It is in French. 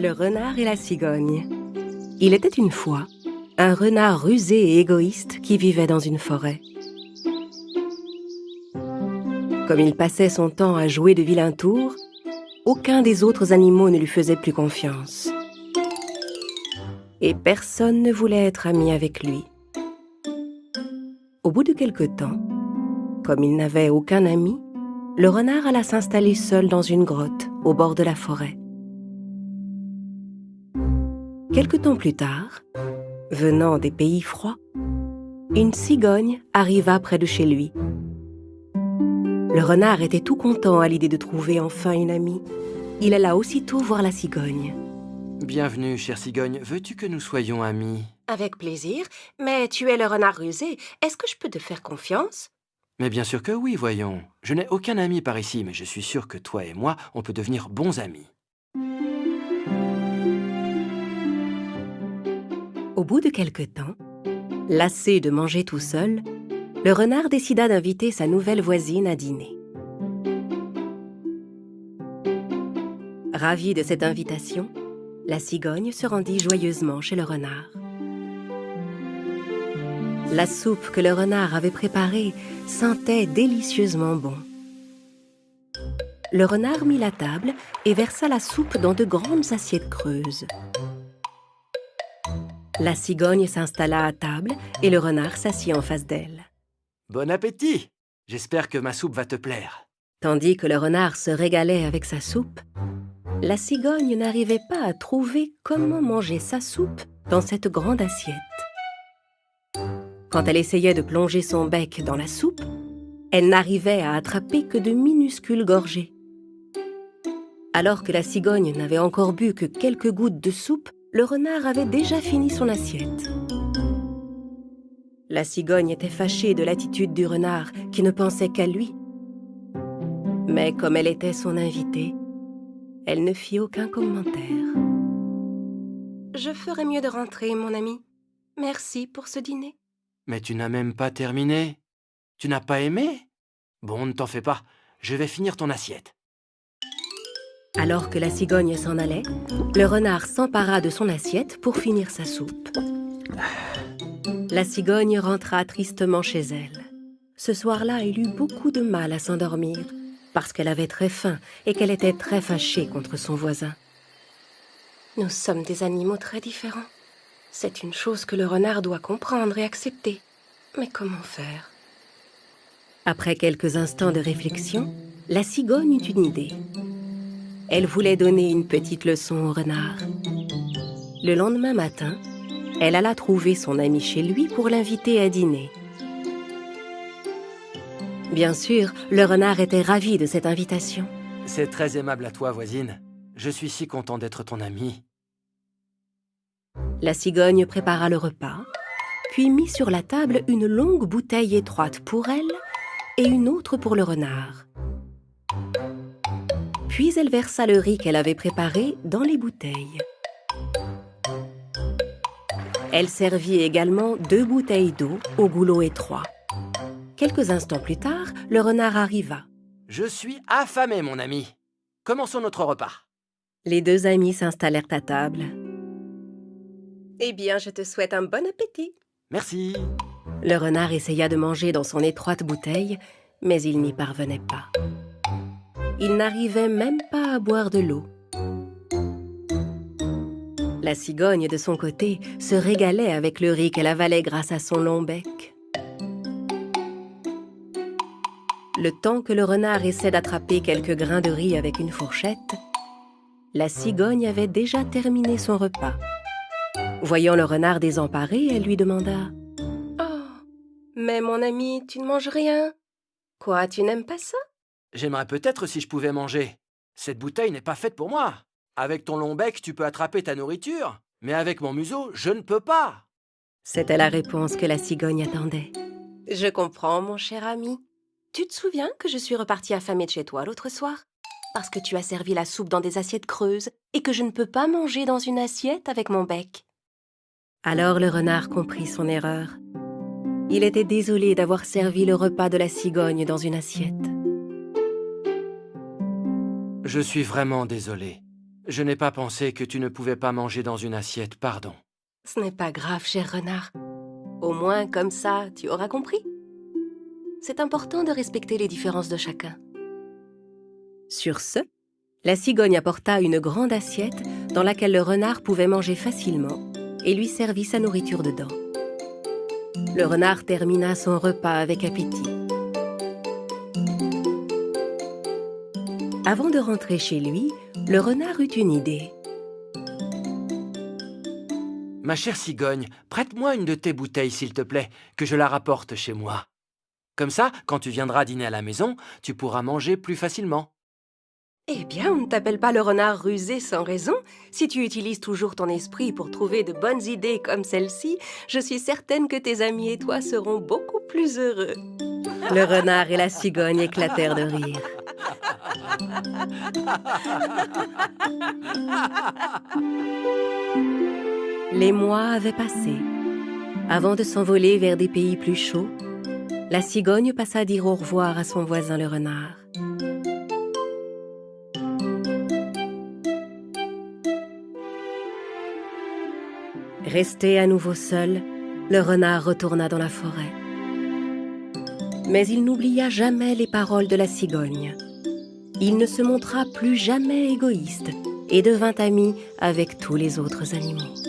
Le renard et la cigogne. Il était une fois un renard rusé et égoïste qui vivait dans une forêt. Comme il passait son temps à jouer de vilains tours, aucun des autres animaux ne lui faisait plus confiance. Et personne ne voulait être ami avec lui. Au bout de quelque temps, comme il n'avait aucun ami, le renard alla s'installer seul dans une grotte au bord de la forêt. Quelque temps plus tard, venant des pays froids, une cigogne arriva près de chez lui. Le renard était tout content à l'idée de trouver enfin une amie. Il alla aussitôt voir la cigogne. Bienvenue, chère cigogne. Veux-tu que nous soyons amis? Avec plaisir, mais tu es le renard rusé. Est-ce que je peux te faire confiance? Mais bien sûr que oui, voyons. Je n'ai aucun ami par ici, mais je suis sûr que toi et moi, on peut devenir bons amis. Au bout de quelque temps, lassé de manger tout seul, le renard décida d'inviter sa nouvelle voisine à dîner. Ravie de cette invitation, la cigogne se rendit joyeusement chez le renard. La soupe que le renard avait préparée sentait délicieusement bon. Le renard mit la table et versa la soupe dans de grandes assiettes creuses. La cigogne s'installa à table et le renard s'assit en face d'elle. Bon appétit! J'espère que ma soupe va te plaire. Tandis que le renard se régalait avec sa soupe, la cigogne n'arrivait pas à trouver comment manger sa soupe dans cette grande assiette. Quand elle essayait de plonger son bec dans la soupe, elle n'arrivait à attraper que de minuscules gorgées. Alors que la cigogne n'avait encore bu que quelques gouttes de soupe, le renard avait déjà fini son assiette. La cigogne était fâchée de l'attitude du renard qui ne pensait qu'à lui. Mais comme elle était son invitée, elle ne fit aucun commentaire. « Je ferais mieux de rentrer, mon ami. Merci pour ce dîner. » Mais tu n'as même pas terminé. Tu n'as pas aimé? Bon, ne t'en fais pas. Je vais finir ton assiette. Alors que la cigogne s'en allait, le renard s'empara de son assiette pour finir sa soupe. La cigogne rentra tristement chez elle. Ce soir-là, elle eut beaucoup de mal à s'endormir, parce qu'elle avait très faim et qu'elle était très fâchée contre son voisin. Nous sommes des animaux très différents. C'est une chose que le renard doit comprendre et accepter. Mais comment faire? Après quelques instants de réflexion, la cigogne eut une idée. Elle voulait donner une petite leçon au renard. Le lendemain matin, elle alla trouver son ami chez lui pour l'inviter à dîner. Bien sûr, le renard était ravi de cette invitation. C'est très aimable à toi, voisine. Je suis si content d'être ton ami. La cigogne prépara le repas, puis mit sur la table une longue bouteille étroite pour elle et une autre pour le renard. Puis elle versa le riz qu'elle avait préparé dans les bouteilles. Elle servit également 2 bouteilles d'eau au goulot étroit. Quelques instants plus tard, le renard arriva. « Je suis affamé, mon ami. Commençons notre repas. » Les 2 amis s'installèrent à table. « Eh bien, je te souhaite un bon appétit. » Merci. Le renard essaya de manger dans son étroite bouteille, mais il n'y parvenait pas. Il n'arrivait même pas à boire de l'eau. La cigogne, de son côté, se régalait avec le riz qu'elle avalait grâce à son long bec. Le temps que le renard essaie d'attraper quelques grains de riz avec une fourchette, la cigogne avait déjà terminé son repas. Voyant le renard désemparé, elle lui demanda « Oh, mais mon ami, tu ne manges rien. Quoi, tu n'aimes pas ça? » J'aimerais peut-être si je pouvais manger. Cette bouteille n'est pas faite pour moi. Avec ton long bec, tu peux attraper ta nourriture. Mais avec mon museau, je ne peux pas. C'était la réponse que la cigogne attendait. « Je comprends, mon cher ami. Tu te souviens que je suis repartie affamée de chez toi l'autre soir? Parce que tu as servi la soupe dans des assiettes creuses et que je ne peux pas manger dans une assiette avec mon bec. » Alors le renard comprit son erreur. Il était désolé d'avoir servi le repas de la cigogne dans une assiette. Je suis vraiment désolé. Je n'ai pas pensé que tu ne pouvais pas manger dans une assiette, pardon. Ce n'est pas grave, cher renard. Au moins, comme ça, tu auras compris. C'est important de respecter les différences de chacun. Sur ce, la cigogne apporta une grande assiette dans laquelle le renard pouvait manger facilement et lui servit sa nourriture dedans. Le renard termina son repas avec appétit. Avant de rentrer chez lui, le renard eut une idée. Ma chère cigogne, prête-moi une de tes bouteilles, s'il te plaît, que je la rapporte chez moi. Comme ça, quand tu viendras dîner à la maison, tu pourras manger plus facilement. Eh bien, on ne t'appelle pas le renard rusé sans raison. Si tu utilises toujours ton esprit pour trouver de bonnes idées comme celle-ci, je suis certaine que tes amis et toi seront beaucoup plus heureux. Le renard et la cigogne éclatèrent de rire. Les mois avaient passé. Avant de s'envoler vers des pays plus chauds, la cigogne passa dire au revoir à son voisin le renard. Resté à nouveau seul, le renard retourna dans la forêt. Mais il n'oublia jamais les paroles de la cigogne. Il ne se montra plus jamais égoïste et devint ami avec tous les autres animaux.